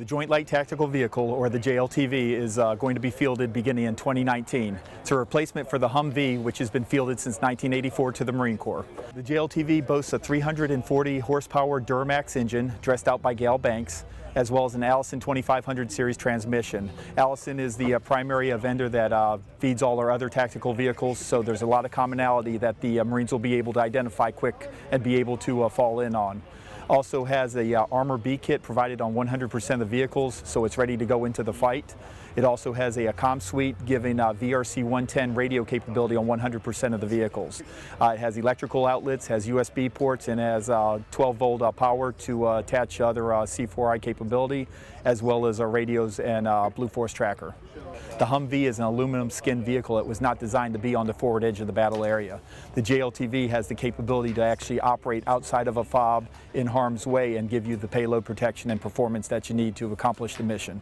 The Joint Light Tactical Vehicle, or the JLTV, is going to be fielded beginning in 2019. It's a replacement for the Humvee, which has been fielded since 1984 to the Marine Corps. The JLTV boasts a 340 horsepower Duramax engine dressed out by Gale Banks, as well as an Allison 2500 series transmission. Allison is the primary vendor that feeds all our other tactical vehicles, so there's a lot of commonality that the Marines will be able to identify quick and be able to fall in on. Also has a Armor B kit provided on 100% of the vehicles, so it's ready to go into the fight. It also has a comm suite giving VRC 110 radio capability on 100% of the vehicles. It has electrical outlets, has USB ports, and has 12-volt power to attach other C4I capability, as well as radios and Blue Force tracker. The Humvee is an aluminum skin vehicle. It was not designed to be on the forward edge of the battle area. The JLTV has the capability to actually operate outside of a FOB in harm's way and give you the payload protection and performance that you need to accomplish the mission.